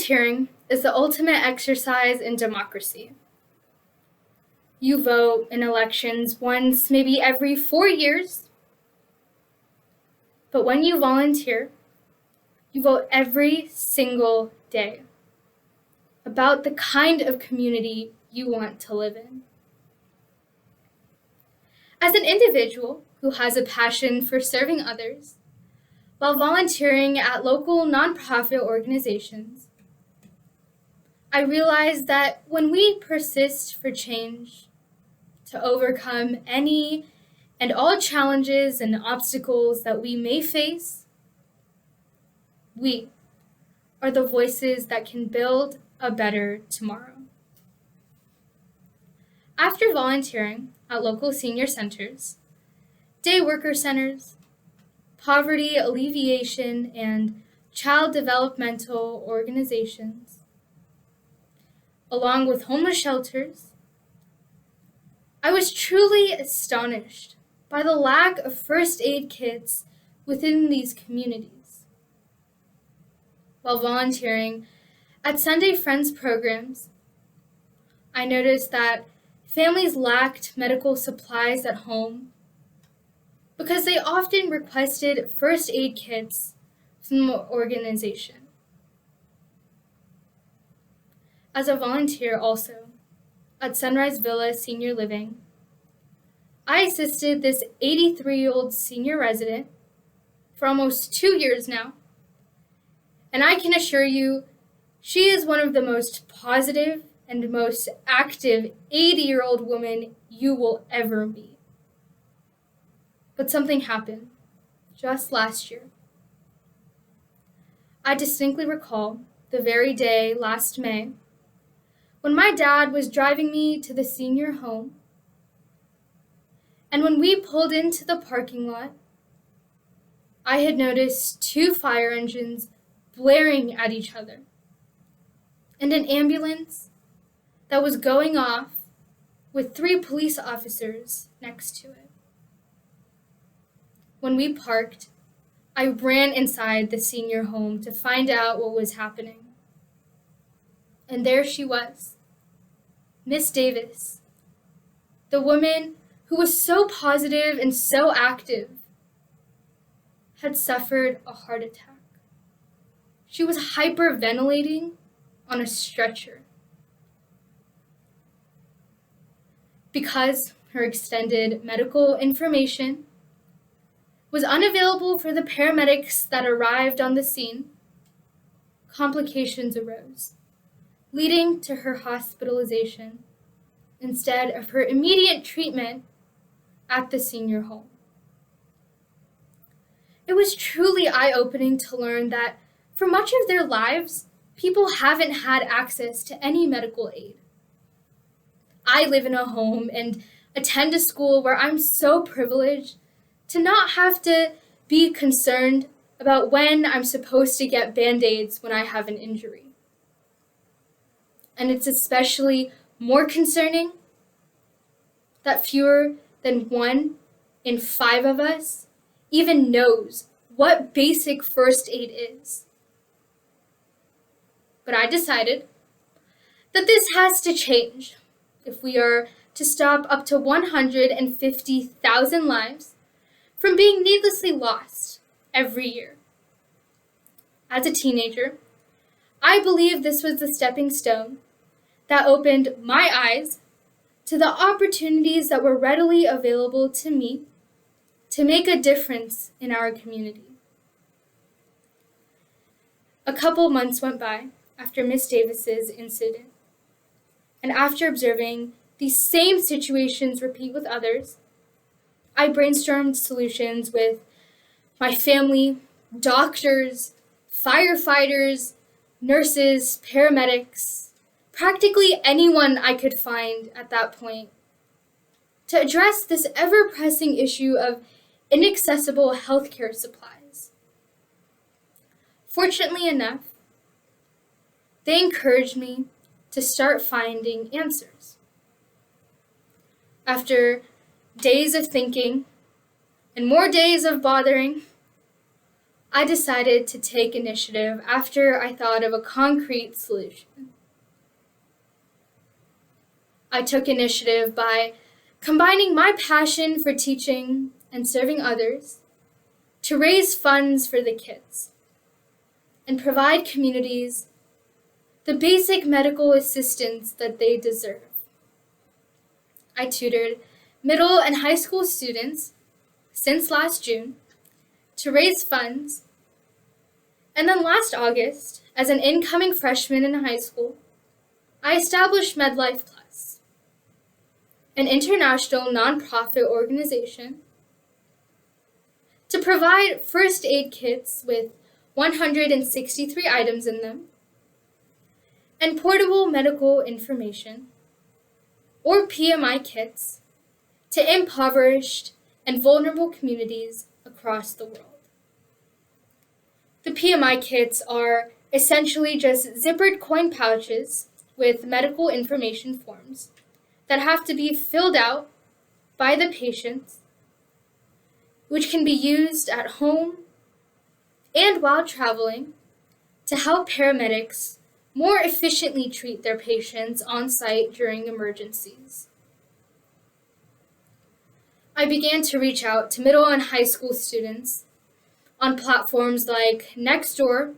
Volunteering is the ultimate exercise in democracy. You vote in elections once, maybe every 4 years. But when you volunteer, you vote every single day about the kind of community you want to live in. As an individual who has a passion for serving others, while volunteering at local nonprofit organizations, I realized that when we persist for change, to overcome any and all challenges and obstacles that we may face, we are the voices that can build a better tomorrow. After volunteering at local senior centers, day worker centers, poverty alleviation and child developmental organizations, along with homeless shelters, I was truly astonished by the lack of first aid kits within these communities. While volunteering at Sunday Friends programs, I noticed that families lacked medical supplies at home because they often requested first aid kits from the organization. As a volunteer also at Sunrise Villa Senior Living, I assisted this 83-year-old senior resident for almost 2 years now, and I can assure you she is one of the most positive and most active 80-year-old women you will ever meet. But something happened just last year. I distinctly recall the very day last May when my dad was driving me to the senior home, and when we pulled into the parking lot, I had noticed 2 fire engines blaring at each other, and an ambulance that was going off with 3 police officers next to it. When we parked, I ran inside the senior home to find out what was happening. And there she was, Miss Davis, the woman who was so positive and so active, had suffered a heart attack. She was hyperventilating on a stretcher because her extended medical information was unavailable for the paramedics that arrived on the scene. Complications arose, leading to her hospitalization instead of her immediate treatment at the senior home. It was truly eye-opening to learn that for much of their lives, people haven't had access to any medical aid. I live in a home and attend a school where I'm so privileged to not have to be concerned about when I'm supposed to get Band-Aids when I have an injury. And it's especially more concerning that fewer than 1 in 5 of us even knows what basic first aid is. But I decided that this has to change if we are to stop up to 150,000 lives from being needlessly lost every year. As a teenager, I believe this was the stepping stone that opened my eyes to the opportunities that were readily available to me to make a difference in our community. A couple months went by after Miss Davis's incident, and after observing these same situations repeat with others, I brainstormed solutions with my family, doctors, firefighters, nurses, paramedics, practically anyone I could find at that point, to address this ever-pressing issue of inaccessible healthcare supplies. Fortunately enough, they encouraged me to start finding answers. After days of thinking and more days of bothering, I decided to take initiative after I thought of a concrete solution. I took initiative by combining my passion for teaching and serving others to raise funds for the kids and provide communities the basic medical assistance that they deserve. I tutored middle and high school students since last June to raise funds, and then last August, as an incoming freshman in high school, I established Medlife Plus, an international nonprofit organization to provide first aid kits with 163 items in them and portable medical information, or PMI kits, to impoverished and vulnerable communities across the world. The PMI kits are essentially just zippered coin pouches with medical information forms that have to be filled out by the patients, which can be used at home and while traveling to help paramedics more efficiently treat their patients on site during emergencies. I began to reach out to middle and high school students on platforms like Nextdoor,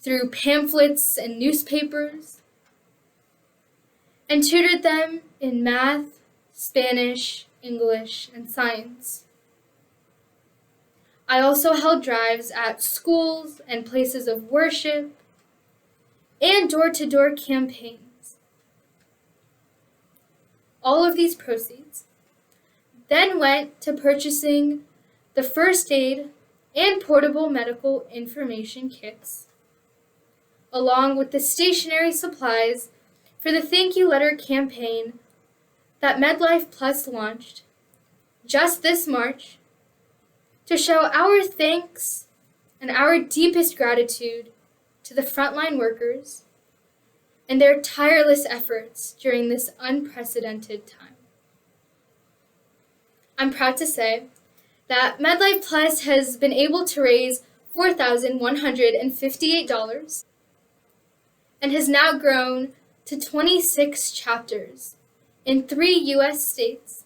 through pamphlets and newspapers, and tutored them in math, Spanish, English, and science. I also held drives at schools and places of worship and door-to-door campaigns. All of these proceeds then went to purchasing the first aid and portable medical information kits, along with the stationery supplies for the thank you letter campaign that Medlife Plus launched just this March to show our thanks and our deepest gratitude to the frontline workers and their tireless efforts during this unprecedented time. I'm proud to say that Medlife Plus has been able to raise $4,158 and has now grown to 26 chapters in 3 U.S. states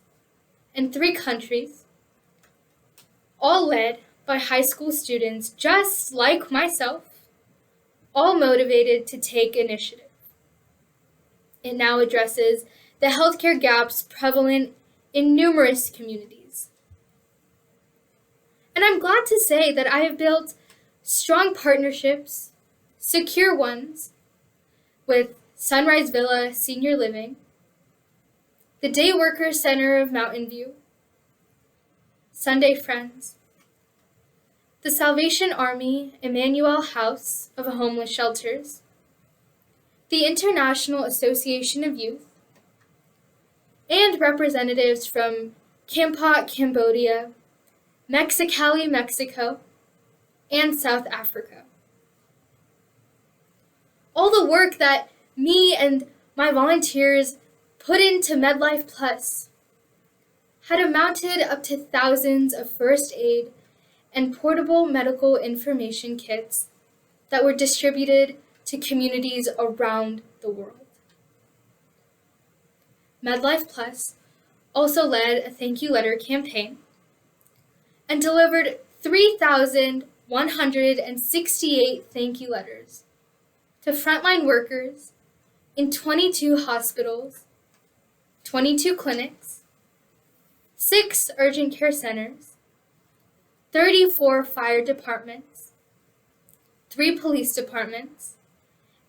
and 3 countries, all led by high school students just like myself, all motivated to take initiative. It now addresses the healthcare gaps prevalent in numerous communities. And I'm glad to say that I have built strong partnerships, secure ones, with Sunrise Villa Senior Living, the Day Worker Center of Mountain View, Sunday Friends, the Salvation Army Emmanuel House of Homeless Shelters, the International Association of Youth, and representatives from Kampot, Cambodia, Mexicali, Mexico, and South Africa. All the work that me and my volunteers put into Medlife Plus had amounted up to thousands of first aid and portable medical information kits that were distributed to communities around the world. Medlife Plus also led a thank you letter campaign and delivered 3,168 thank you letters to frontline workers in 22 hospitals, 22 clinics, 6 urgent care centers, 34 fire departments, 3 police departments,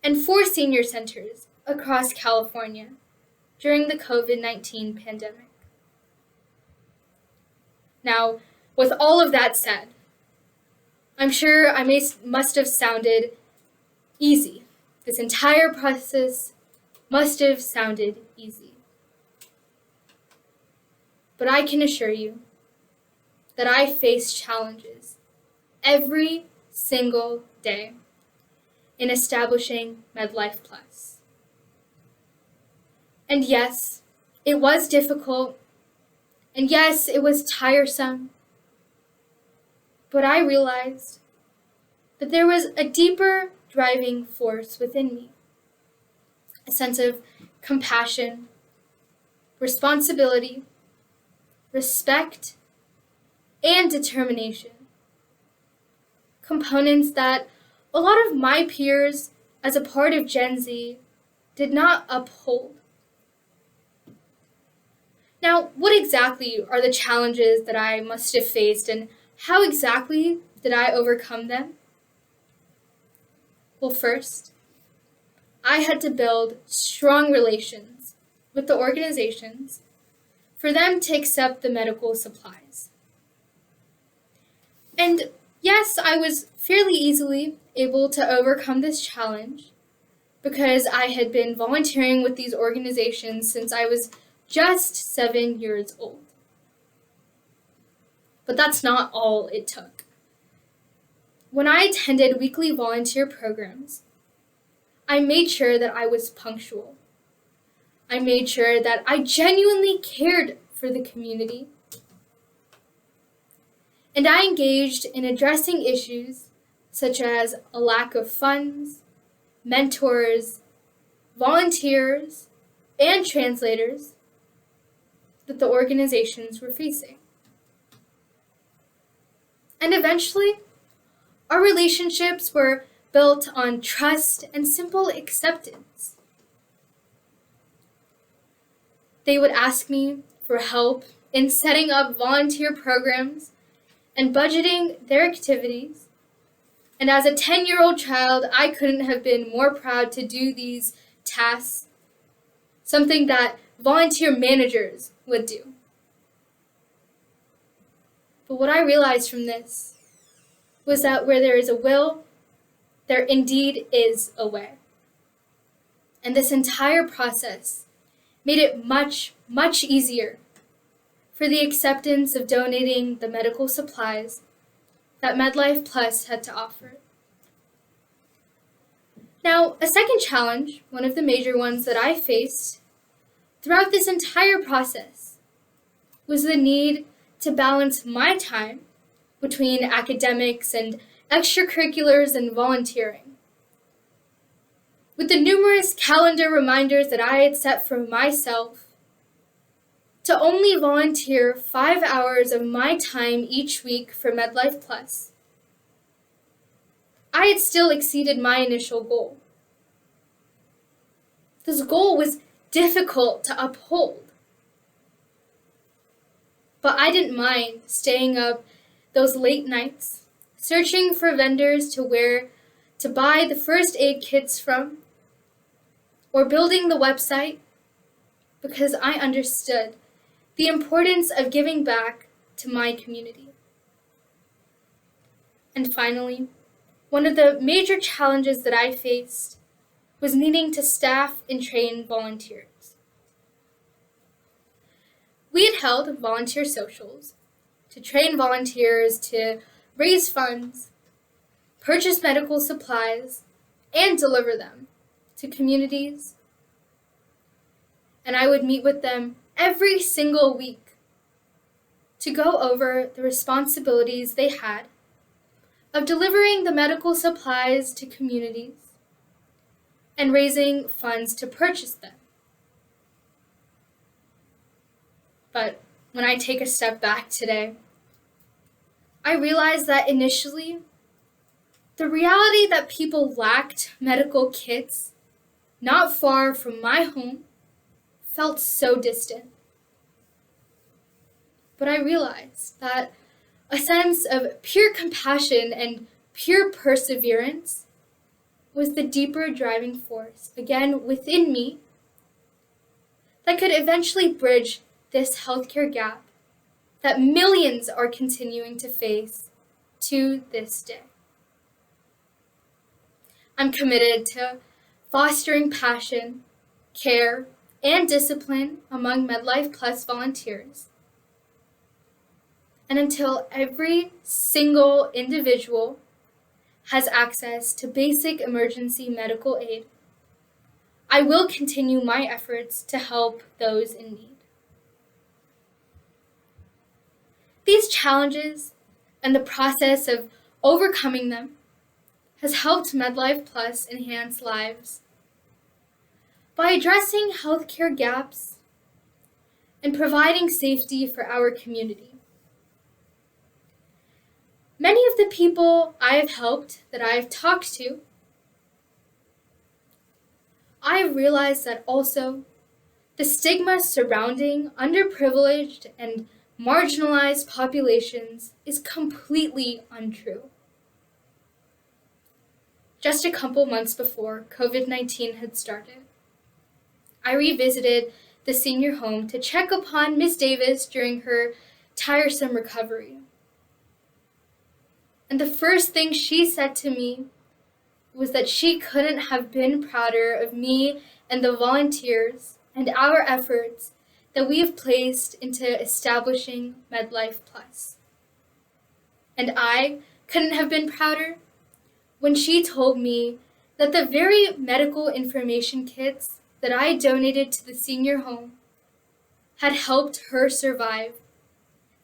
and 4 senior centers across California during the COVID-19 pandemic. Now, with all of that said, I'm sure I must have sounded easy. This entire process must have sounded easy. But I can assure you that I face challenges every single day in establishing Medlife Plus. And yes, it was difficult, and yes, it was tiresome, but I realized that there was a deeper driving force within me, a sense of compassion, responsibility, respect, and determination. Components that a lot of my peers, as a part of Gen Z, did not uphold. Now, what exactly are the challenges that I must have faced, and how exactly did I overcome them? Well, first, I had to build strong relations with the organizations for them to accept the medical supplies. And yes, I was fairly easily able to overcome this challenge because I had been volunteering with these organizations since I was just 7 years old. But that's not all it took. When I attended weekly volunteer programs, I made sure that I was punctual. I made sure that I genuinely cared for the community. And I engaged in addressing issues such as a lack of funds, mentors, volunteers, and translators that the organizations were facing. And eventually, our relationships were built on trust and simple acceptance. They would ask me for help in setting up volunteer programs and budgeting their activities. And as a 10-year-old child, I couldn't have been more proud to do these tasks, something that volunteer managers would do. But what I realized from this was that where there is a will, there indeed is a way. And this entire process made it much, much easier for the acceptance of donating the medical supplies that Medlife Plus had to offer. Now, a second challenge, one of the major ones that I faced throughout this entire process, was the need to balance my time between academics and extracurriculars and volunteering. With the numerous calendar reminders that I had set for myself to only volunteer 5 hours of my time each week for Medlife Plus, I had still exceeded my initial goal. This goal was difficult to uphold, but I didn't mind staying up those late nights, searching for vendors to buy the first aid kits from, or building the website, because I understood the importance of giving back to my community. And finally, one of the major challenges that I faced was needing to staff and train volunteers. We had held volunteer socials to train volunteers to raise funds, purchase medical supplies, and deliver them to communities. And I would meet with them every single week to go over the responsibilities they had of delivering the medical supplies to communities and raising funds to purchase them. But when I take a step back today, I realize that initially, the reality that people lacked medical kits not far from my home felt so distant. But I realized that a sense of pure compassion and pure perseverance was the deeper driving force, again within me, that could eventually bridge this healthcare gap that millions are continuing to face to this day. I'm committed to fostering passion, care, and discipline among Medlife Plus volunteers. And until every single individual has access to basic emergency medical aid, I will continue my efforts to help those in need. These challenges and the process of overcoming them has helped Medlife Plus enhance lives by addressing healthcare gaps and providing safety for our community. Many of the people I have helped, that I have talked to, I realized that also the stigma surrounding underprivileged and marginalized populations is completely untrue. Just a couple months before COVID-19 had started, I revisited the senior home to check upon Miss Davis during her tiresome recovery. And the first thing she said to me was that she couldn't have been prouder of me and the volunteers and our efforts that we have placed into establishing Medlife Plus. And I couldn't have been prouder when she told me that the very medical information kits that I donated to the senior home had helped her survive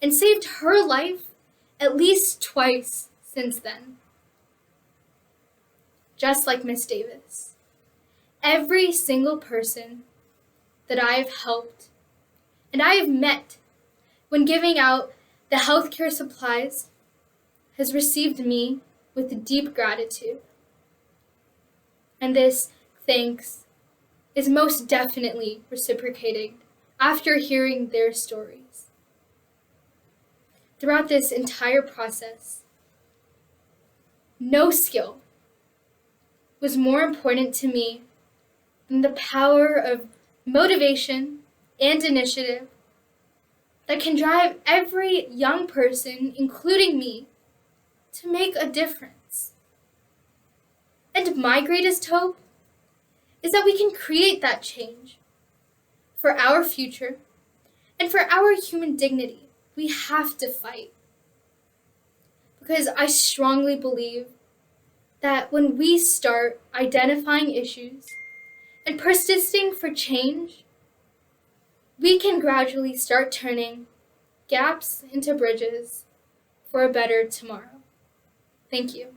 and saved her life at least twice since then. Just like Miss Davis, every single person that I have helped and I have met when giving out the healthcare supplies has received me with deep gratitude. And this thanks is most definitely reciprocated after hearing their stories. Throughout this entire process, no skill was more important to me than the power of motivation and initiative that can drive every young person, including me, to make a difference. And my greatest hope is that we can create that change. For our future and for our human dignity, we have to fight. Because I strongly believe that when we start identifying issues and persisting for change, we can gradually start turning gaps into bridges for a better tomorrow. Thank you.